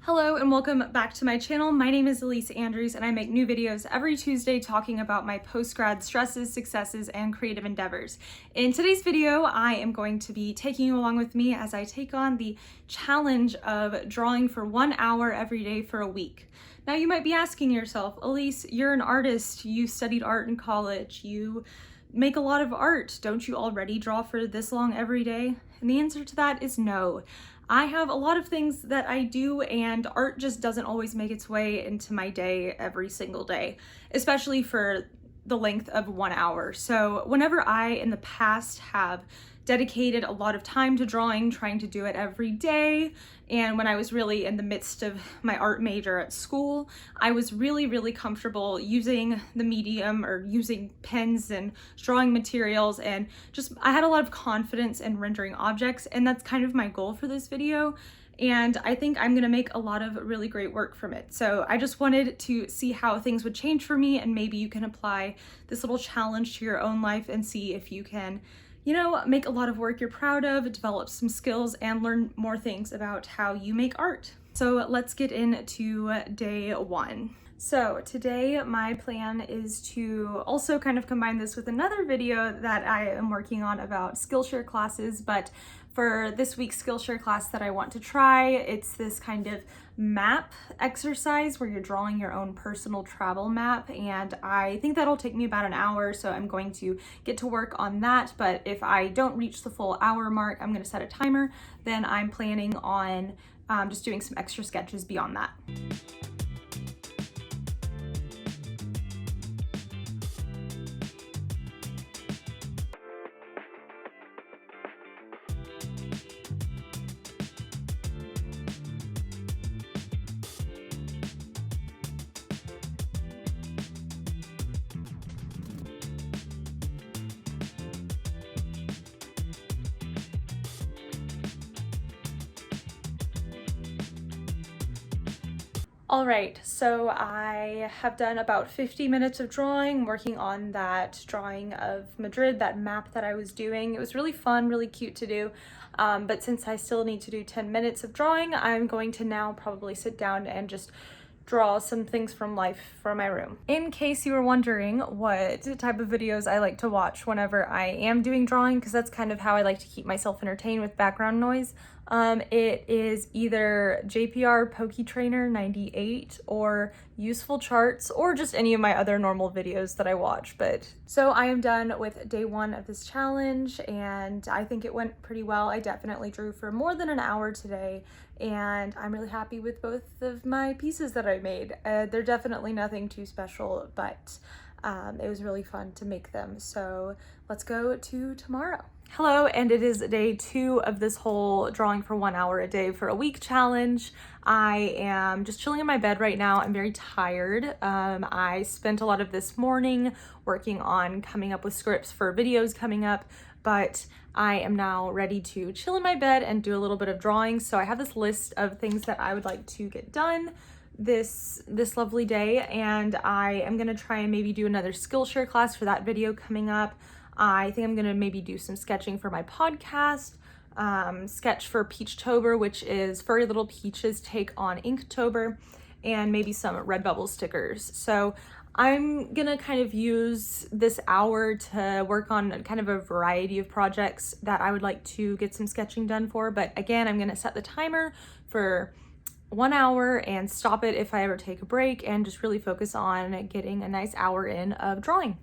Hello and welcome back to my channel. My name is Elyse Andrews and I make new videos every Tuesday talking about my post-grad stresses, successes, and creative endeavors. In today's video, I am going to be taking you along with me as I take on the challenge of drawing for 1 hour every day for a week. Now you might be asking yourself, Elyse, you're an artist, you studied art in college, you make a lot of art. Don't you already draw for this long every day? And the answer to that is no. I have a lot of things that I do, and art just doesn't always make its way into my day every single day, especially for the length of 1 hour. So whenever I in the past have dedicated a lot of time to drawing, trying to do it every day, and when I was really in the midst of my art major at school, I was really comfortable using the medium or using pens and drawing materials, and just I had a lot of confidence in rendering objects, and that's kind of my goal for this video. And I think I'm gonna make a lot of really great work from it. So I just wanted to see how things would change for me, and maybe you can apply this little challenge to your own life and see if you can, you know, make a lot of work you're proud of, develop some skills, and learn more things about how you make art. So let's get into day one. So today my plan is to also kind of combine this with another video that I am working on about Skillshare classes, but for this week's Skillshare class that I want to try, it's this kind of map exercise where you're drawing your own personal travel map, and I think that'll take me about an hour, so I'm going to get to work on that. But if I don't reach the full hour mark, I'm going to set a timer. Then I'm planning on just doing some extra sketches beyond that. All right, so I have done about 50 minutes of drawing, working on that drawing of Madrid, that map that I was doing. It was really fun, really cute to do. But since I still need to do 10 minutes of drawing, I'm going to now probably sit down and just draw some things from life for my room. In case you were wondering what type of videos I like to watch whenever I am doing drawing, because that's kind of how I like to keep myself entertained with background noise, it is either JPR Pokey Trainer 98 or Useful Charts, or just any of my other normal videos that I watch. But so I am done with day one of this challenge, and I think it went pretty well. I definitely drew for more than an hour today, and I'm really happy with both of my pieces that I made. They're definitely nothing too special, but it was really fun to make them. So let's go to tomorrow. Hello, and it is day two of this whole drawing for 1 hour a day for a week challenge. I am just chilling in my bed right now. I'm very tired. I spent a lot of this morning working on coming up with scripts for videos coming up, but I am now ready to chill in my bed and do a little bit of drawing. So I have this list of things that I would like to get done this lovely day, and I am gonna try and maybe do another Skillshare class for that video coming up. I think I'm gonna maybe do some sketching for my podcast, sketch for Peachtober, which is Furry Little Peach's take on Inktober, and maybe some Redbubble stickers. So I'm gonna kind of use this hour to work on kind of a variety of projects that I would like to get some sketching done for. But again, I'm gonna set the timer for 1 hour and stop it if I ever take a break, and just really focus on getting a nice hour in of drawing.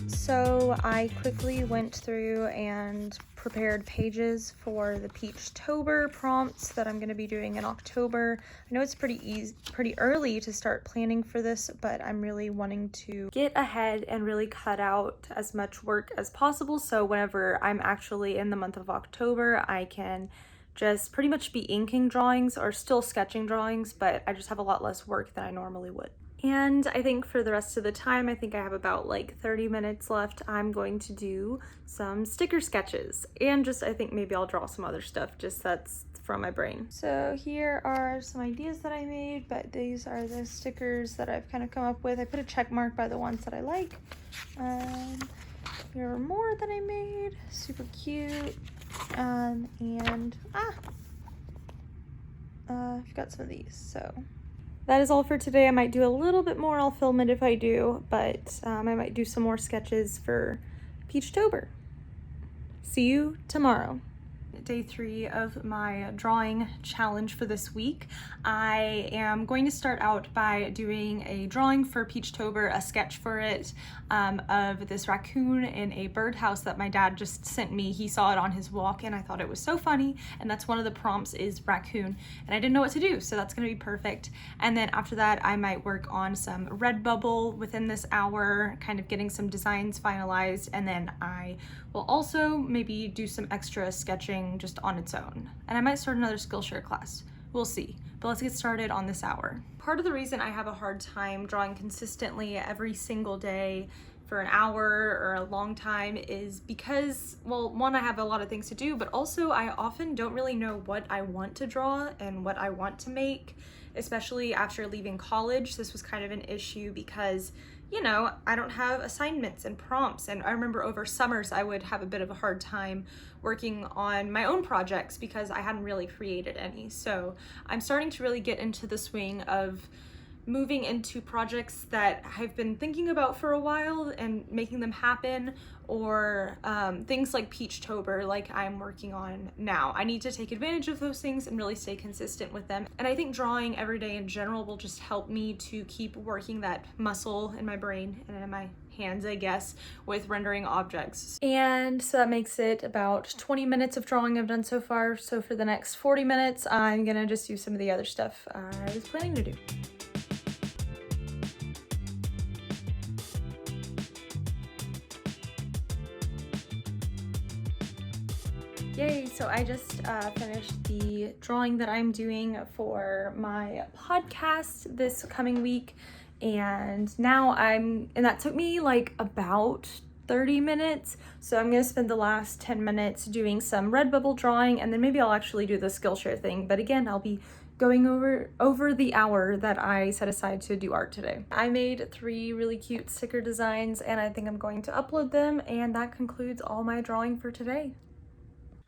So I quickly went through and prepared pages for the Peachtober prompts that I'm going to be doing in October. I know it's pretty early to start planning for this, but I'm really wanting to get ahead and really cut out as much work as possible, so whenever I'm actually in the month of October, I can just pretty much be inking drawings or still sketching drawings, but I just have a lot less work than I normally would. And I think for the rest of the time, I think I have about like 30 minutes left, I'm going to do some sticker sketches and just, I think maybe I'll draw some other stuff, just that's from my brain. So here are some ideas that I made, but these are the stickers that I've kind of come up with. I put a check mark by the ones that I like. Here are more that I made, super cute. I've got some of these, so. That is all for today. I might do a little bit more. I'll film it if I do, but I might do some more sketches for Peachtober. See you tomorrow. Day 3 of my drawing challenge for this week. I am going to start out by doing a drawing for Peachtober, a sketch for it, of this raccoon in a birdhouse that my dad just sent me. He saw it on his walk and I thought it was so funny, and that's one of the prompts is raccoon, and I didn't know what to do, so that's gonna be perfect. And then after that I might work on some Redbubble within this hour, kind of getting some designs finalized, and then I will also maybe do some extra sketching just on its own. And I might start another Skillshare class. We'll see. But let's get started on this hour. Part of the reason I have a hard time drawing consistently every single day for an hour or a long time is because, well, one, I have a lot of things to do, but also I often don't really know what I want to draw and what I want to make, especially after leaving college. This was kind of an issue because, you know, I don't have assignments and prompts, and I remember over summers I would have a bit of a hard time working on my own projects because I hadn't really created any. So I'm starting to really get into the swing of moving into projects that I've been thinking about for a while and making them happen, or things like Peachtober, like I'm working on now. I need to take advantage of those things and really stay consistent with them. And I think drawing every day in general will just help me to keep working that muscle in my brain and in my hands, I guess, with rendering objects. And so that makes it about 20 minutes of drawing I've done so far. So for the next 40 minutes, I'm gonna just do some of the other stuff I was planning to do. Yay, so I just finished the drawing that I'm doing for my podcast this coming week, and now and that took me like about 30 minutes, so I'm gonna spend the last 10 minutes doing some Redbubble drawing, and then maybe I'll actually do the Skillshare thing, but again, I'll be going over the hour that I set aside to do art today. I made 3 really cute sticker designs, and I think I'm going to upload them, and that concludes all my drawing for today.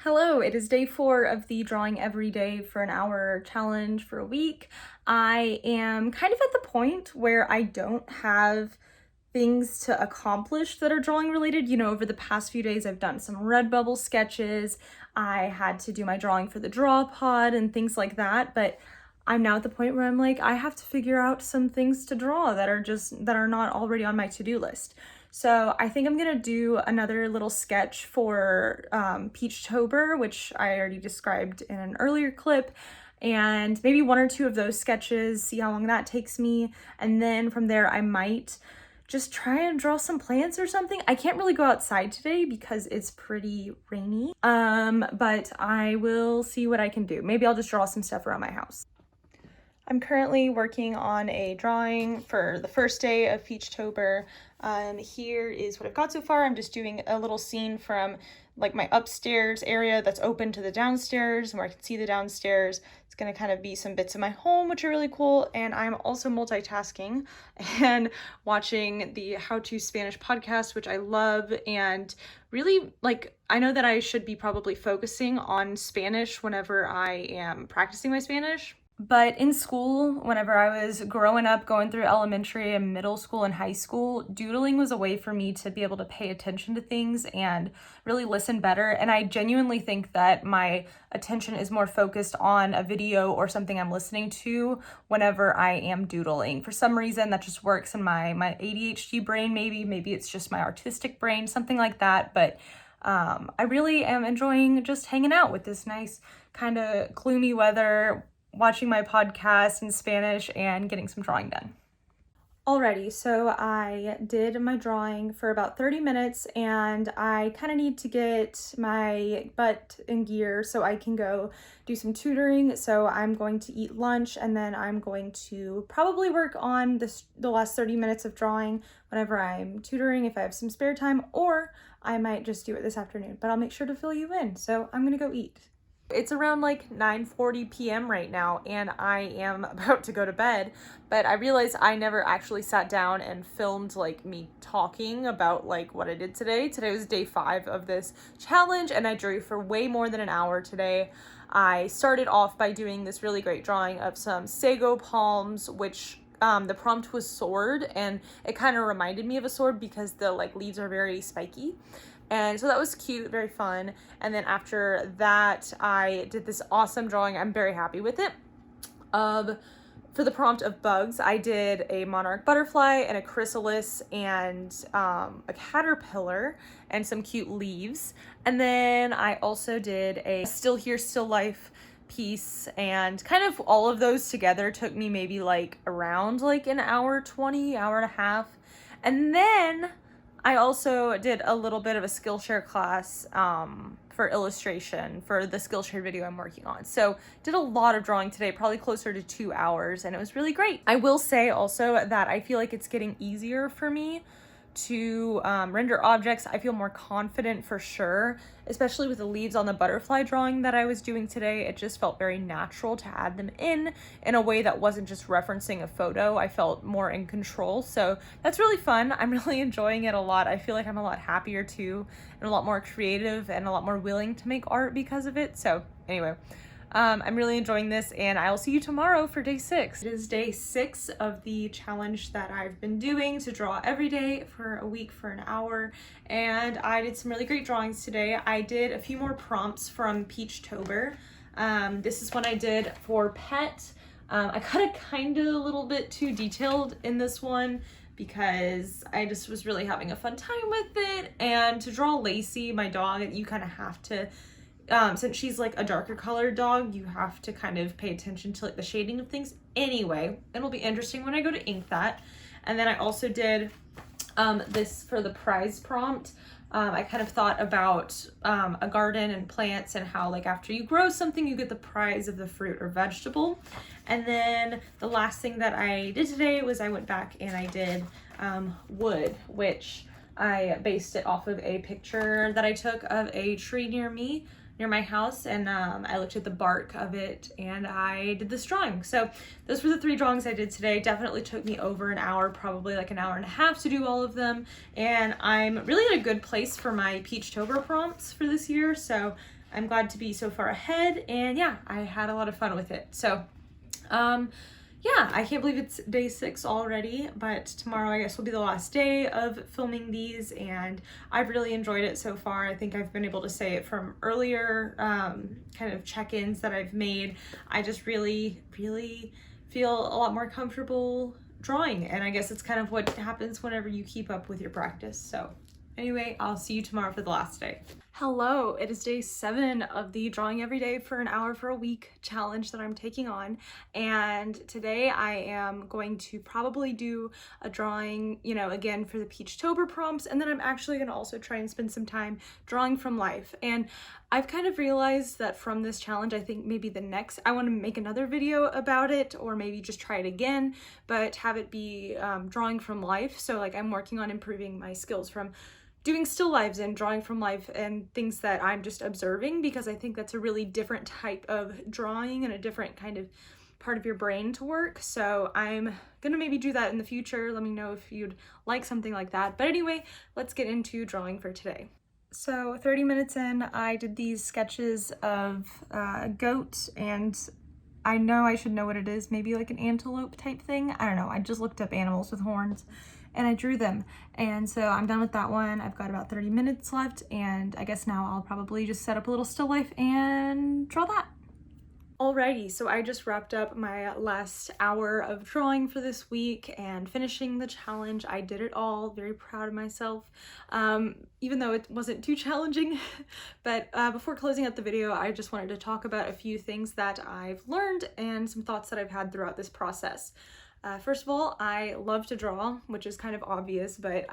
Hello, it is day 4 of the drawing every day for an hour challenge for a week. I am kind of at the point where I don't have things to accomplish that are drawing related. You know, over the past few days, I've done some Redbubble sketches. I had to do my drawing for the draw pod and things like that, but I'm now at the point where I'm like, I have to figure out some things to draw that are not already on my to-do list. So I think I'm gonna do another little sketch for Peachtober, which I already described in an earlier clip, and maybe 1 or 2 of those sketches, see how long that takes me, and then from there I might just try and draw some plants or something. I can't really go outside today because it's pretty rainy, but I will see what I can do. Maybe I'll just draw some stuff around my house. I'm currently working on a drawing for the first day of Peachtober. Here is what I've got so far. I'm just doing a little scene from like my upstairs area that's open to the downstairs, where I can see the downstairs. It's gonna kind of be some bits of my home, which are really cool. And I'm also multitasking and watching the How to Spanish podcast, which I love. And really, like, I know that I should be probably focusing on Spanish whenever I am practicing my Spanish. But in school, whenever I was growing up, going through elementary and middle school and high school, doodling was a way for me to be able to pay attention to things and really listen better. And I genuinely think that my attention is more focused on a video or something I'm listening to whenever I am doodling. For some reason, that just works in my ADHD brain, maybe it's just my artistic brain, something like that. But I really am enjoying just hanging out with this nice kind of gloomy weather, watching my podcast in Spanish and getting some drawing done. Alrighty, so I did my drawing for about 30 minutes and I kind of need to get my butt in gear so I can go do some tutoring. So I'm going to eat lunch and then I'm going to probably work on the last 30 minutes of drawing whenever I'm tutoring if I have some spare time, or I might just do it this afternoon, but I'll make sure to fill you in. So I'm gonna go eat. It's around like 9:40 p.m. right now and I am about to go to bed, but I realized I never actually sat down and filmed like me talking about like what I did today. Today was day 5 of this challenge and I drew for way more than an hour today. I started off by doing this really great drawing of some sago palms, which the prompt was sword, and it kind of reminded me of a sword because the like leaves are very spiky. And so that was cute, very fun. And then after that, I did this awesome drawing. I'm very happy with it. For the prompt of bugs, I did a monarch butterfly and a chrysalis and a caterpillar and some cute leaves. And then I also did a still here, still life piece, and kind of all of those together took me maybe like around like an hour 20, hour and a half. And then I also did a little bit of a Skillshare class for illustration for the Skillshare video I'm working on. So did a lot of drawing today, probably closer to 2 hours, and it was really great. I will say also that I feel like it's getting easier for me to render objects. I feel more confident for sure, especially with the leaves on the butterfly drawing that I was doing today. It just felt very natural to add them in a way that wasn't just referencing a photo. I felt more in control, so that's really fun. I'm really enjoying it a lot. I feel like I'm a lot happier too, and a lot more creative and a lot more willing to make art because of it. So anyway, I'm really enjoying this, and I'll see you tomorrow for day 6. It is day 6 of the challenge that I've been doing to draw every day for a week for an hour, and I did some really great drawings today. I did a few more prompts from Peachtober. This is one I did for Pet. I got it kind of a little bit too detailed in this one because I just was really having a fun time with it, and to draw Lacey, my dog, you kind of have to since she's like a darker colored dog, you have to kind of pay attention to like the shading of things. Anyway, it'll be interesting when I go to ink that. And then I also did this for the prize prompt. I kind of thought about a garden and plants and how like after you grow something, you get the prize of the fruit or vegetable. And then the last thing that I did today was I went back and I did wood, which I based it off of a picture that I took of a tree near my house, and I looked at the bark of it and I did this drawing. So those were the 3 drawings I did today. Definitely took me over an hour, probably like an hour and a half to do all of them, and I'm really in a good place for my Peachtober prompts for this year, so I'm glad to be so far ahead. And yeah, I had a lot of fun with it. So yeah, I can't believe it's day 6 already, but tomorrow I guess will be the last day of filming these, and I've really enjoyed it so far. I think I've been able to say it from earlier kind of check-ins that I've made. I just really feel a lot more comfortable drawing, and I guess it's kind of what happens whenever you keep up with your practice. So anyway, I'll see you tomorrow for the last day. Hello, it is day 7 of the Drawing Every Day for an Hour for a Week challenge that I'm taking on. And today I am going to probably do a drawing, you know, again for the Peachtober prompts. And then I'm actually going to also try and spend some time drawing from life. And I've kind of realized that from this challenge, I think maybe the next, I want to make another video about it, or maybe just try it again, but have it be drawing from life. So like I'm working on improving my skills from doing still lives and drawing from life and things that I'm just observing, because I think that's a really different type of drawing and a different kind of part of your brain to work. So I'm gonna maybe do that in the future. Let me know if you'd like something like that. But anyway, let's get into drawing for today. So 30 minutes in, I did these sketches of a goat, and I know I should know what it is, maybe like an antelope type thing. I don't know, I just looked up animals with horns and I drew them. And so I'm done with that one. I've got about 30 minutes left, and I guess now I'll probably just set up a little still life and draw that. Alrighty, so I just wrapped up my last hour of drawing for this week and finishing the challenge. I did it all, very proud of myself, even though it wasn't too challenging. But before closing out the video, I just wanted to talk about a few things that I've learned and some thoughts that I've had throughout this process. First of all, I love to draw, which is kind of obvious, but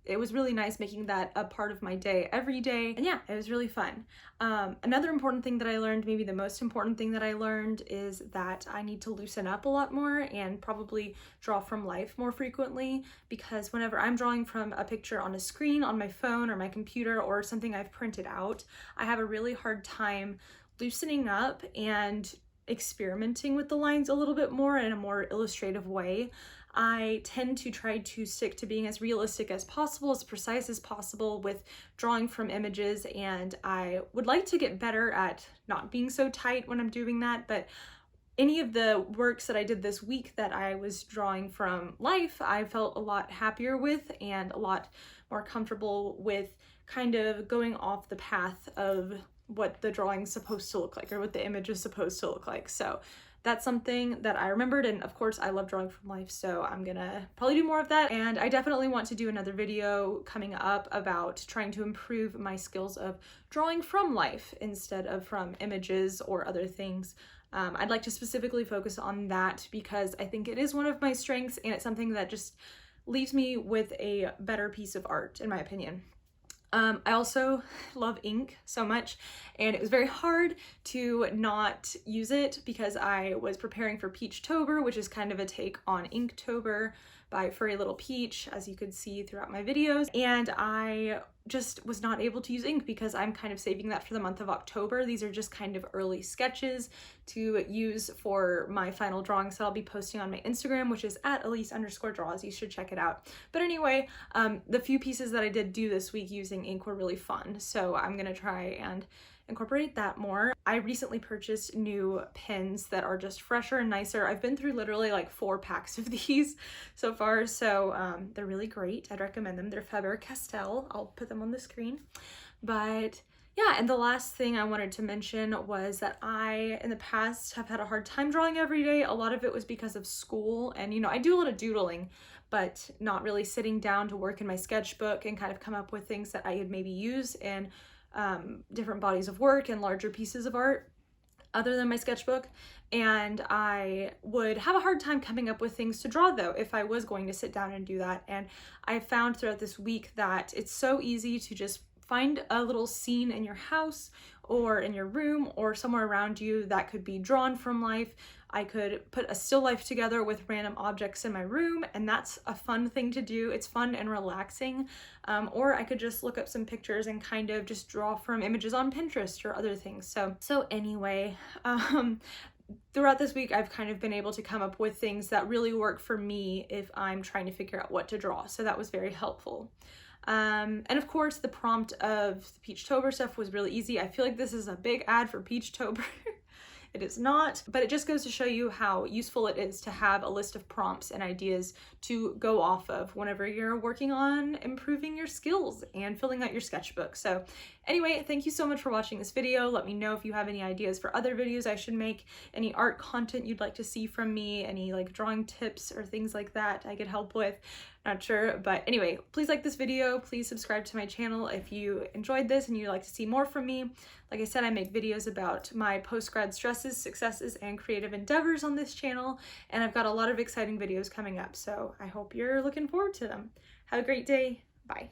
it was really nice making that a part of my day every day. And yeah, it was really fun. Another important thing that I learned, maybe the most important thing that I learned, is that I need to loosen up a lot more and probably draw from life more frequently, because whenever I'm drawing from a picture on a screen on my phone or my computer or something I've printed out, I have a really hard time loosening up and experimenting with the lines a little bit more in a more illustrative way. I tend to try to stick to being as realistic as possible, as precise as possible with drawing from images, and I would like to get better at not being so tight when I'm doing that. But any of the works that I did this week that I was drawing from life, I felt a lot happier with and a lot more comfortable with kind of going off the path of what the drawing's supposed to look like or what the image is supposed to look like. So that's something that I remembered, and of course I love drawing from life, so I'm gonna probably do more of that. And I definitely want to do another video coming up about trying to improve my skills of drawing from life instead of from images or other things. I'd like to specifically focus on that because I think it is one of my strengths, and it's something that just leaves me with a better piece of art, in my opinion. I also love ink so much, and it was very hard to not use it because I was preparing for Peachtober, which is kind of a take on Inktober by Furry Little Peach, as you could see throughout my videos, and I just was not able to use ink because I'm kind of saving that for the month of October. These are just kind of early sketches to use for my final drawings that I'll be posting on my Instagram, which is at Elyse_draws. You should check it out. But anyway, the few pieces that I did do this week using ink were really fun, so I'm gonna try and incorporate that more. I recently purchased new pens that are just fresher and nicer. I've been through literally like 4 packs of these so far, so they're really great. I'd recommend them. They're Faber-Castell. I'll put them on the screen. But yeah, and the last thing I wanted to mention was that I, in the past, have had a hard time drawing every day. A lot of it was because of school, and I do a lot of doodling, but not really sitting down to work in my sketchbook and kind of come up with things that I could maybe use in different bodies of work and larger pieces of art other than my sketchbook. And I would have a hard time coming up with things to draw, though, if I was going to sit down and do that. And I found throughout this week that it's so easy to just find a little scene in your house or in your room or somewhere around you that could be drawn from life. I could put a still life together with random objects in my room, and that's a fun thing to do. It's fun and relaxing. Or I could just look up some pictures and kind of just draw from images on Pinterest or other things. So anyway, throughout this week, I've kind of been able to come up with things that really work for me if I'm trying to figure out what to draw. So that was very helpful. And of course, the prompt of the Peachtober stuff was really easy. I feel like this is a big ad for Peachtober. It is not, but it just goes to show you how useful it is to have a list of prompts and ideas to go off of whenever you're working on improving your skills and filling out your sketchbook. So anyway, thank you so much for watching this video. Let me know if you have any ideas for other videos I should make, any art content you'd like to see from me, any like drawing tips or things like that I could help with. Not sure, but anyway, please like this video. Please subscribe to my channel if you enjoyed this and you'd like to see more from me. Like I said, I make videos about my post-grad stresses, successes, and creative endeavors on this channel, and I've got a lot of exciting videos coming up, so I hope you're looking forward to them. Have a great day. Bye.